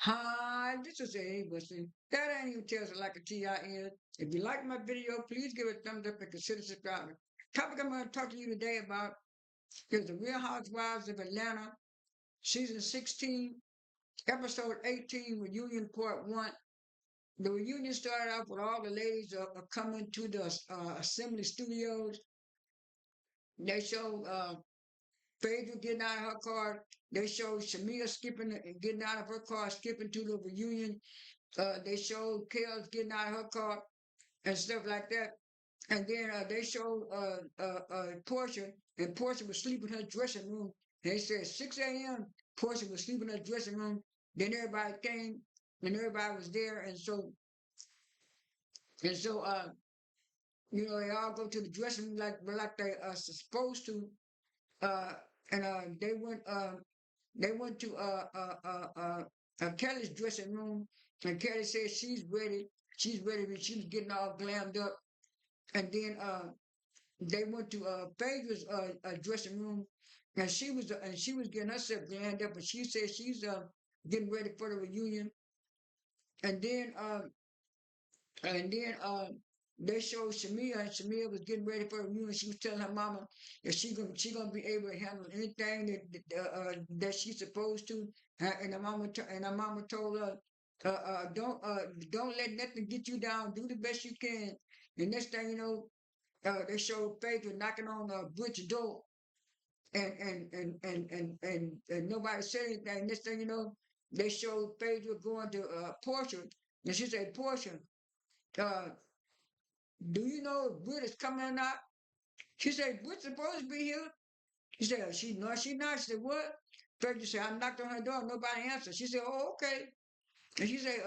Hi, this is A. Wilson. That ain't even tells it like a TIN. If you like my video, please give it a thumbs up and consider subscribing. Topic I'm going to talk to you today about is the Real Housewives of Atlanta, season 16, episode 18, reunion part 1. The reunion started off with all the ladies coming to the assembly studios. They showed Phaedra getting out of her car. They showed Shamia getting out of her car, skipping to the reunion. They showed Kels getting out of her car and stuff like that. And then they showed Porsha, and Porsha was sleeping in her dressing room. They said 6 a.m. Porsha was sleeping in her dressing room. Then everybody came, and everybody was there, and so they all go to the dressing room like they are supposed to. Uh, and they went to Kelly's dressing room, and Kelly said she's ready. She's ready. She was getting all glammed up, and then they went to Phaedra's dressing room, and she was getting herself glammed up, and she said she's getting ready for the reunion, and then they showed Shamia, and Shamia was getting ready for the reunion. She was telling her mama that she gonna be able to handle anything that she's supposed to. And her mama told her, don't let nothing get you down. Do the best you can. And next thing you know, they showed Phaedra knocking on Brit's door, and nobody said anything. Next thing you know, they showed Phaedra going to Porsha, and she said, Porsha, uh, do you know if Brit is coming or not? She said, Brit's supposed to be here. She said, she's not. She said, what? Phaedra said, I knocked on her door, nobody answered. She said, oh, okay. And she said,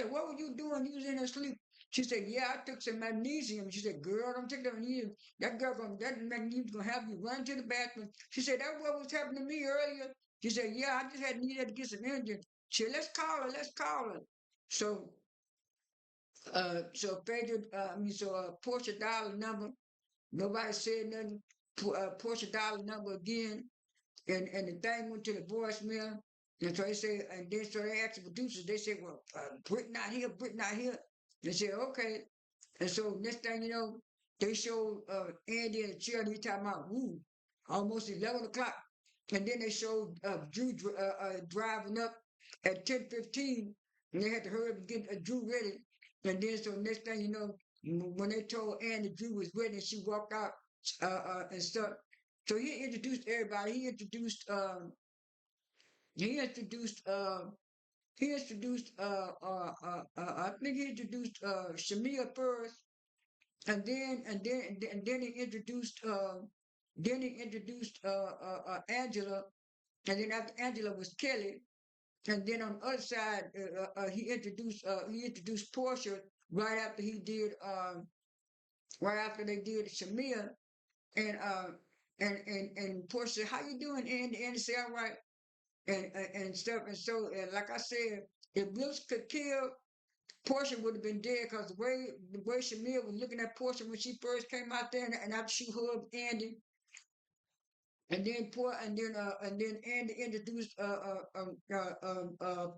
what were you doing? You was in her sleep. She said, yeah, I took some magnesium. She said, girl, don't take that magnesium. That magnesium's gonna have you run to the bathroom. She said, that's what was happening to me earlier. She said, yeah, I just had needed to get some energy. She said, let's call her. So, Portia dialed the number. Nobody said nothing. Portia dialed the number again, and the thing went to the voicemail. And so they said, and then so they asked the producers, they said, well, Brit not here, Brit not here. They said, okay. And so next thing you know, they showed Andy and Charity talking about, woo, almost 11 o'clock. And then they showed Drew driving up at 10:15, and they had to hurry up and get Drew ready. And then so next thing you know, when they told Andy Drew was ready, and she walked out and stuff. So he introduced everybody. I think he introduced Shamia first, and then he introduced Angela, and then after Angela was Kelly, and then on the other side he introduced Porsha right after he did right after they did Shamia, and Porsha said, "How you doing, Andy?" Andy said, "All right," and stuff, and so like I said, if Brooks could kill. Portia would have been dead because the way Shamia was looking at Portia when she first came out there, and after she hugged Andy, and then Andy introduced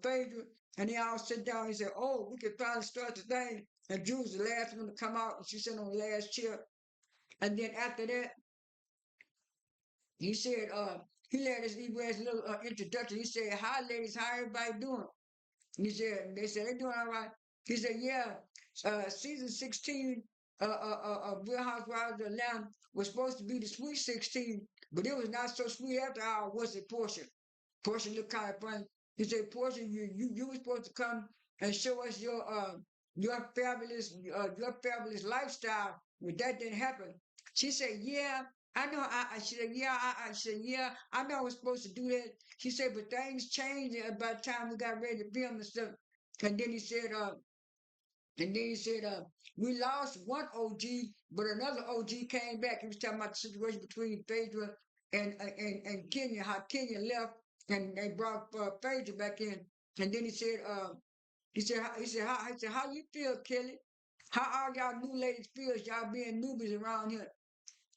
Phaedra, and they all sit down. He said, "Oh, we can finally start the thing." And Drew was the last one to come out, and she sat on the last chair. And then after that, he said, he let us he read his little introduction. He said, "Hi, ladies, how everybody doing?" They said, they doing all right. He said, yeah, season 16 of Real Housewives of Atlanta was supposed to be the sweet 16, but it was not so sweet after all, was it, Portia? Portia looked kind of funny. He said, Portia, you were supposed to come and show us your fabulous lifestyle, but that didn't happen. She said, yeah, I know. She said, yeah, she said, yeah, I know I was supposed to do that. She said, but things changed by the time we got ready to film and stuff. And then he said, we lost one OG, but another OG came back. He was talking about the situation between Phaedra and Kenya, how Kenya left, and they brought Phaedra back in. And then how you feel, Kelly? How all y'all new ladies feel y'all being newbies around here?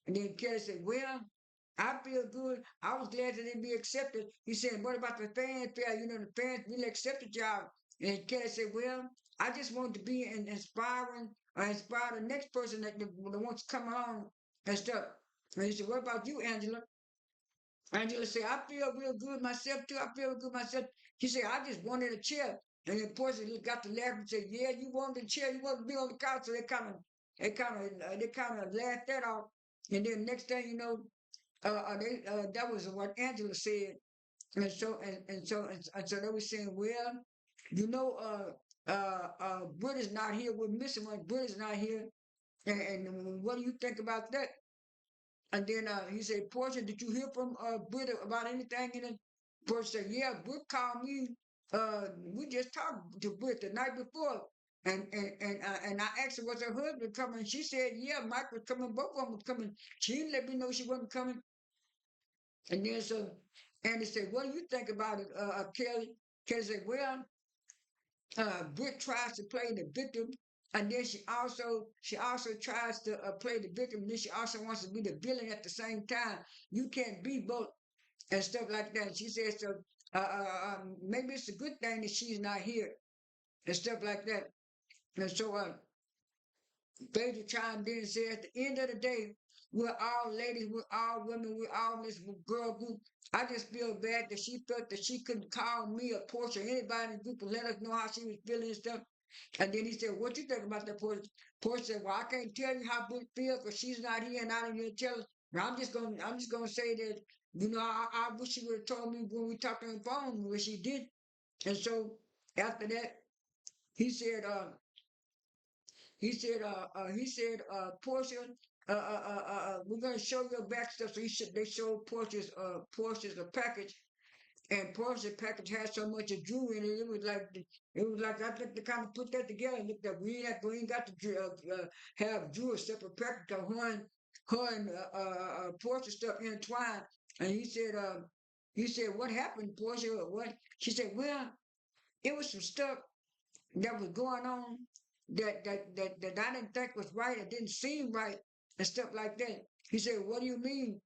And then Kelly said, well, I feel good. I was glad that they be accepted. He said, what about the fanfare? You know, the fans really accepted y'all. And Kelly said, well, I just want to be inspiring or inspire the next person that wants to come along and stuff. And he said, what about you, Angela? Angela said, I feel real good myself too. I feel good myself. She said, I just wanted a chair. And then Portia got to laugh and said, yeah, you wanted a chair. You wanted to be on the couch. So they kind of laughed that off. And then next thing you know, that was what Angela said, and so they were saying, well, you know, Brit is not here. We're missing one. Brit is not here, and what do you think about that? And then he said, Portia, did you hear from Brit about anything in it? Portia said, yeah, Brit called me. We just talked to Brit the night before. And I asked her, was her husband coming? She said, yeah, Mike was coming. Both of them was coming. She didn't let me know she wasn't coming. And then so Andy said, what do you think about it, Kelly? Kelly said, well, Britt tries to play the victim, and then she also tries to play the victim, and then she also wants to be the villain at the same time. You can't be both and stuff like that. She said, so maybe it's a good thing that she's not here and stuff like that. And so Phaedra chimed in and said, at the end of the day, we're all ladies, we're all women, we're all this girl group. I just feel bad that she felt that she couldn't call me or Porsche or anybody in the group and let us know how she was feeling and stuff. And then he said, what you think about that, Porsche? Porsche said, well, I can't tell you how Brit feels because she's not here and I didn't even tell her. But I'm just gonna say that, I wish she would have told me when we talked on the phone, when she did. And so after that, he said, Portia, we're gonna show your back stuff. So they showed Portia's a package, and Portia's package had so much of jewelry in it. It was like I think they kind of put that together. Looked at we ain't got to have jewelry separate package. Cause her and Portia stuff intertwined. And he said, what happened, Portia? What? She said, well, it was some stuff that was going on that I didn't think was right. It didn't seem right and stuff like that. He said, "What do you mean?"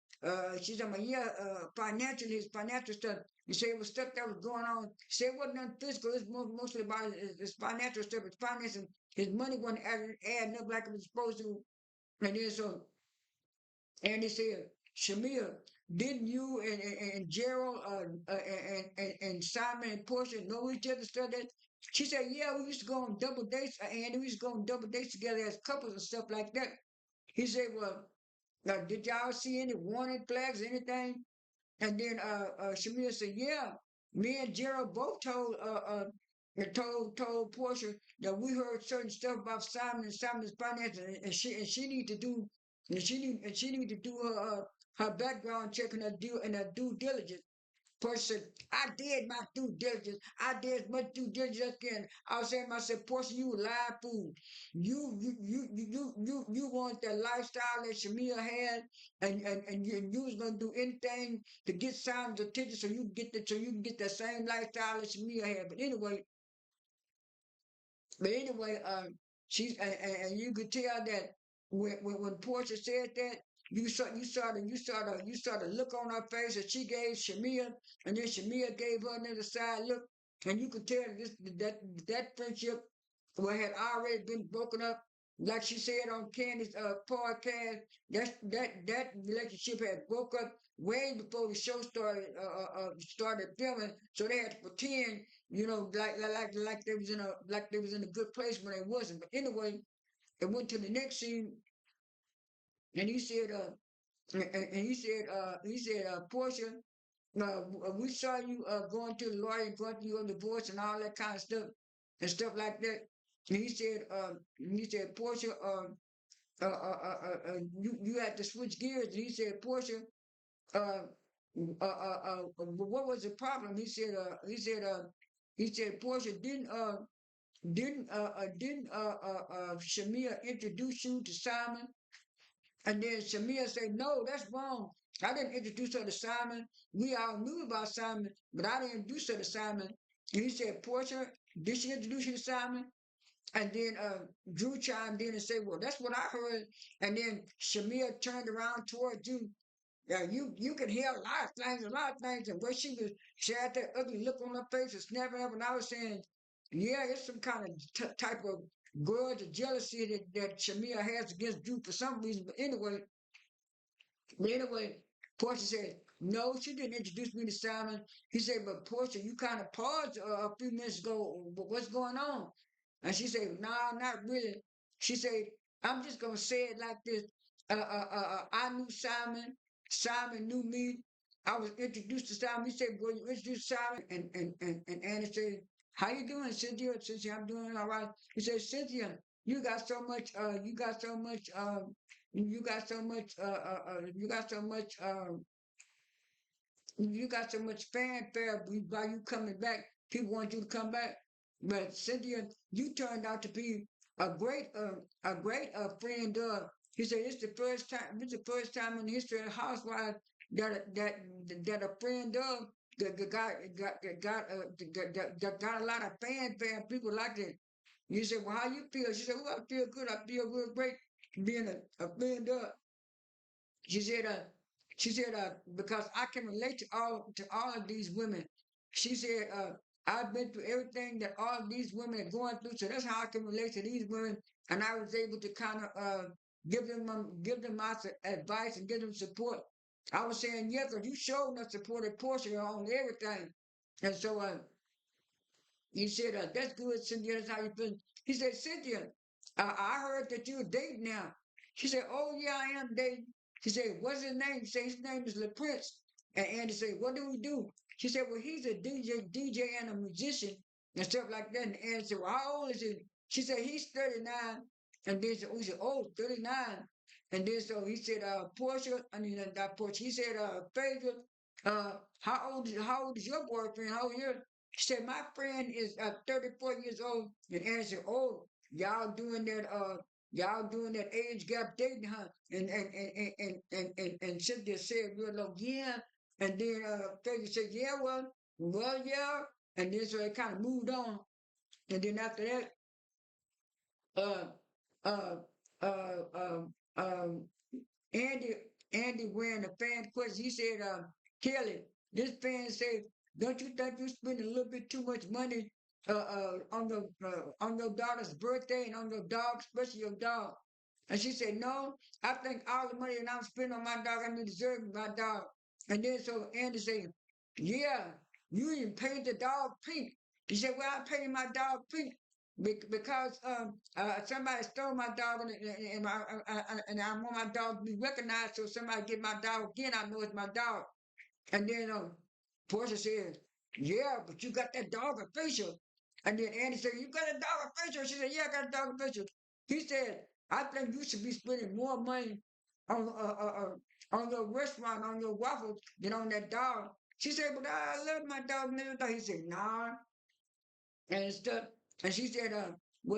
She said, "Yeah, financially, his financial stuff." He said it was stuff that was going on. He said it wasn't nothing physical. It's mostly about his financial stuff. His financing, his money wasn't adding up like it was supposed to. And then so and he said, Shamia, didn't you and Gerald and Simon and Portia know each other? Stuff that she said, yeah, we used to go on double dates, and we used to go on double dates together as couples and stuff like that. He said, well, did y'all see any warning flags or anything? And then Shamia said, yeah, me and Gerald both told Portia that we heard certain stuff about Simon and Simon's finances, and she need to do and she need to do her background check and her due diligence. Portia, I did my due diligence. I did as much due diligence as I can. I was saying to myself, Portia, you live fool. You want that lifestyle that Shamia had, and you was gonna do anything to get Simon's attention so you can get that same lifestyle that Shamia had. But anyway, she's and you could tell that when Portia said that, you saw the look on her face that she gave Shamia, and then Shamia gave her another side look, and you could tell that friendship had already been broken up. Like she said on Candy's podcast, that relationship had broke up way before the show started filming. So they had to pretend, like they was in a good place when they wasn't. But anyway, it went to the next scene, and he said, Portia, we saw you going to the lawyer, going to your divorce and all that kind of stuff and stuff like that. And he said, Portia, you had to switch gears. And he said, Portia, uh, what was the problem? He said, Portia, didn't Shamia introduce you to Simon? And then Shamia said, no, that's wrong. I didn't introduce her to Simon. We all knew about Simon, but I didn't introduce her to Simon. And he said, Portia, did she introduce you to Simon? And then Drew chimed in and said, well, that's what I heard. And then Shamia turned around towards you You can hear a lot of things, and where she had that ugly look on her face and snapping up, and I was saying, yeah, it's some kind of type of grudge or jealousy that Shamia has against Drew for some reason. But anyway, Portia said, no, she didn't introduce me to Simon. He said, but Portia, you kind of paused a few minutes ago. What's going on? And she said, no, not really. She said, I'm just going to say it like this. I knew Simon. Simon knew me. I was introduced to Simon. He said, well, you introduced Simon. And Annie said, how you doing, Cynthia? Cynthia, I'm doing all right. He said, Cynthia, you got so much, you got so much, you got so much, you got so much, you got so much fanfare by you coming back. People want you to come back. But Cynthia, you turned out to be a great friend of. He said it's the first time. This is the first time in the history of the housewives that a friend of got a lot of fanfare. And people like it. You said, well, how you feel? She said, well, I feel good. I feel real great being a friend of. She said, because I can relate to all of these women. She said, I've been through everything that all of these women are going through, so that's how I can relate to these women. And I was able to kind of give them my advice and give them support. I was saying, yeah, because you showed us supported Portia on everything. And so he said, that's good, Cynthia. That's how you feel. He said, Cynthia, I heard that you're dating now. She said, oh, yeah, I am dating. She said, what's his name? She said, his name is LaPrince. And Andy said, what do we do? She said, well, he's a DJ and a musician and stuff like that. And Andy said, well, how old is he? She said, he's 39. And then we said, oh, 39. And then so he said, Portia, I mean, not Portia. He said, Phaedra, how old is your boyfriend? How old are you? She said, my friend is 34 years old. And Annie said, oh, y'all doing that age gap dating, huh? And Cynthia said, real low, yeah. And then Peggy said, yeah, well, yeah. And then so it kind of moved on. And then after that, uh, uh, uh, um, Andy, Andy wearing a fan question. He said, Kelli, this fan said, don't you think you spending a little bit too much money on your daughter's birthday and on your dog, especially your dog? And she said, no, I think all the money that I'm spending on my dog, I deserve my dog. And then so Andy said, yeah, you even painted the dog pink. He said, well, I painted my dog pink because somebody stole my dog and I want my dog to be recognized. So somebody get my dog again, I know it's my dog. And then Portia said, yeah, but you got that dog official. And then Andy said, you got a dog official? She said, yeah, I got a dog official. He said, I think you should be spending more money on your restaurant, on your waffles, than on that dog. She said, but I love my dog. He said, nah, and stuff. And she said,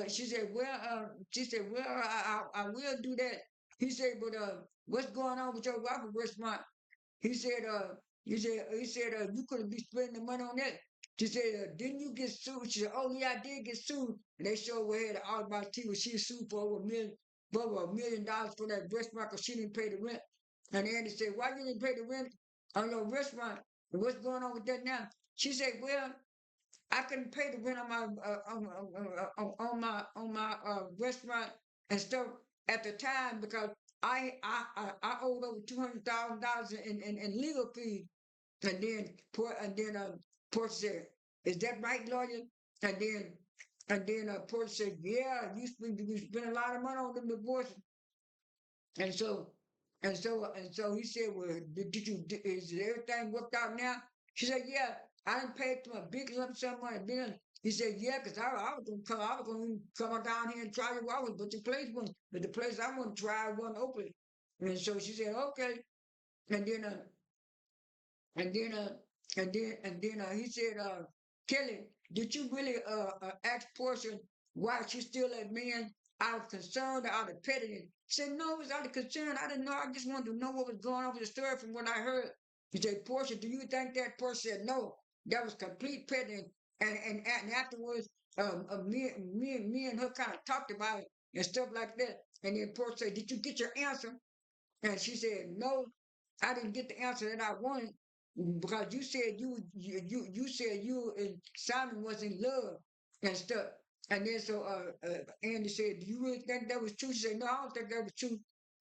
she said, well, I will do that. He said, but what's going on with your waffle restaurant? He said, you couldn't be spending the money on that. She said, didn't you get sued? She said, oh yeah, I did get sued. And they showed her head all about TV. She was sued for over $1 million for that restaurant because she didn't pay the rent. And Andy said, why you didn't pay the rent on your restaurant? And what's going on with that now? She said, well, I couldn't pay the rent on my restaurant and stuff at the time because I owed over $200,000 in legal fees. And then Portia said, "Is that right, lawyer?" And Portia said, "Yeah, you spent a lot of money on them divorces." And so, and so he said, well, is everything worked out now? She said, yeah, I didn't pay them a big lump sum money. He said, yeah, because I was going to come down here and try your hours, but the place I want to try wasn't open. And so she said, okay. And then, and then, he said, Kelli, did you really ask Portia why she's still that man out of concern or out of pettiness? She said, no, it was out of concern. I didn't know. I just wanted to know what was going on with the story from what I heard. He said, Portia, do you think that? Portia said, no, that was complete pettiness. And afterwards, me and her kind of talked about it and stuff like that. And then Portia said, did you get your answer? And she said, no. I didn't get the answer that I wanted because you said you said you and Simon was in love and stuff. And then so Andy said, "Do you really think that was true?" She said, "No, I don't think that was true."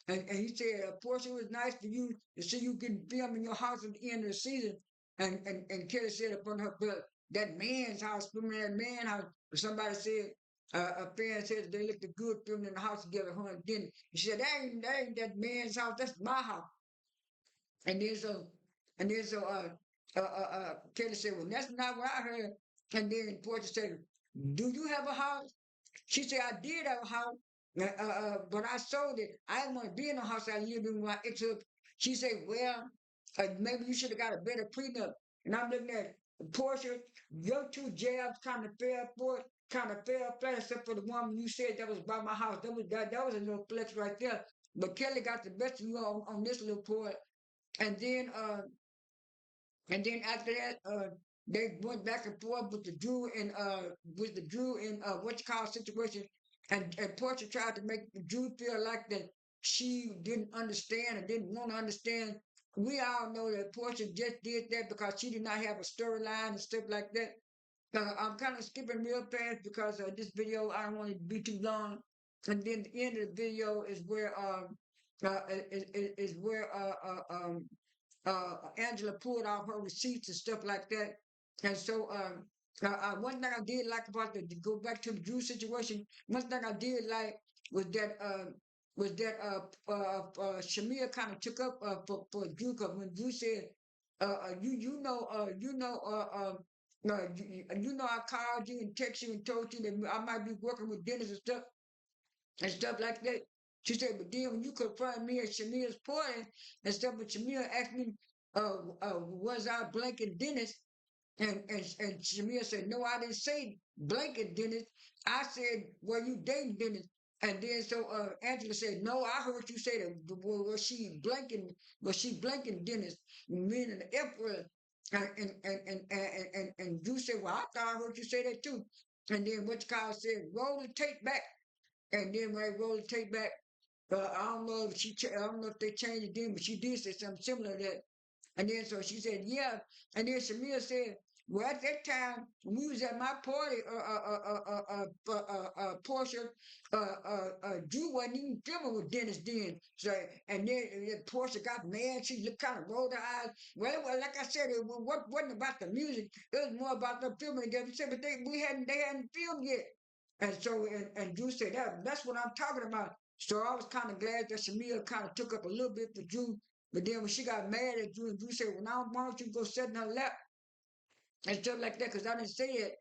And he said, "Portia, it was nice for you to see you getting filmed in your house at the end of the season." And Kelli said upon her, "But that man's house, filming that man house." Somebody said. A fan said they looked good filming in the house together, huh? Then she said, that ain't that man's house. That's my house." And then so, Kelly said, "Well, that's not what I heard." And then Portia said, "Do you have a house?" She said, "I did have a house, but I sold it. I didn't want to be in the house I lived in when my ex husband." She said, "Well, maybe you should have got a better prenup." And I'm looking at Portia, your two jabs kind of fell for it, kind of fell flat, except for the woman you said that was by my house. That was a little flex right there. But Kelly got the best of you on this little point. And then after that, they went back and forth with the Drew and what you call situation, and Portia tried to make Drew feel like that she didn't understand and didn't want to understand. We all know that Portia just did that because she did not have a storyline and stuff like that. I'm kind of skipping real fast because this video I don't want it to be too long. And then the end of the video is where is where Angela pulled out her receipts and stuff like that. And so, one thing I did like about the to go back to the Drew situation. One thing I did like was that Shamia kind of took up for Drew because when Drew said, you know, I called you and texted you and told you that I might be working with Dennis and stuff like that." She said, "But then when you confront me at Shamia's party and stuff, but Shamia asked me, was I blanking Dennis?" And Shamia said, "No, I didn't say blanket Dennis. I said, were you dating Dennis?" And then so Angela said, "No, I heard you say that. Was she blanking Dennis, meaning the F word?" And you said, "Well, I thought I heard you say that too." And then what you call said, "Roll the tape back." And then when I roll the tape back, I don't know if I don't know if they changed it then, but she did say something similar to that. And then so she said, "Yeah." And then Shamia said, "Well, at that time, when we was at my party, Porsha, Drew wasn't even filming with Dennis then." So, and then Porsha got mad. She looked kind of rolled her eyes. Well, like I said, wasn't about the music. It was more about the filming together. She said, "But they hadn't filmed yet." And so, and Drew said, that's what I'm talking about." So I was kind of glad that Shamia kind of took up a little bit for Drew. But then when she got mad at Drew, and Drew said, "Well, now why don't you go sit in her lap?" and stuff like that, because I didn't say it.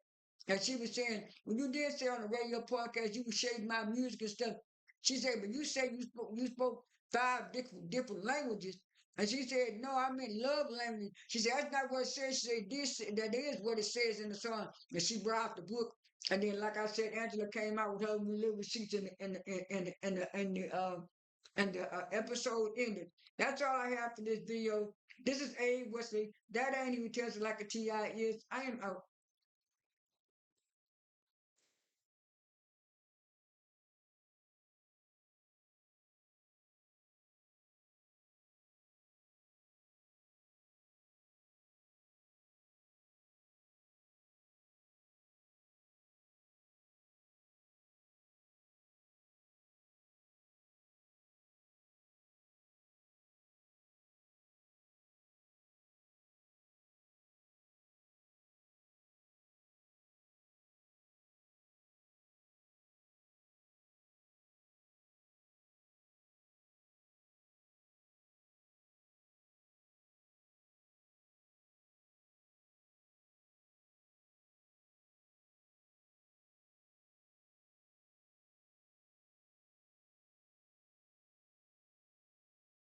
And she was saying, "When you did say on the radio podcast, you were shading my music and stuff." She said, "But you said you spoke five different languages." And she said, "No, I meant love language." She said, "That's not what it says." She said, "That is what it says in the song." And she brought out the book. And then, like I said, Angela came out with her little receipts and the episode ended. That's all I have for this video. This is A. Wesley. That ain't even tells it like a TI is. I am out.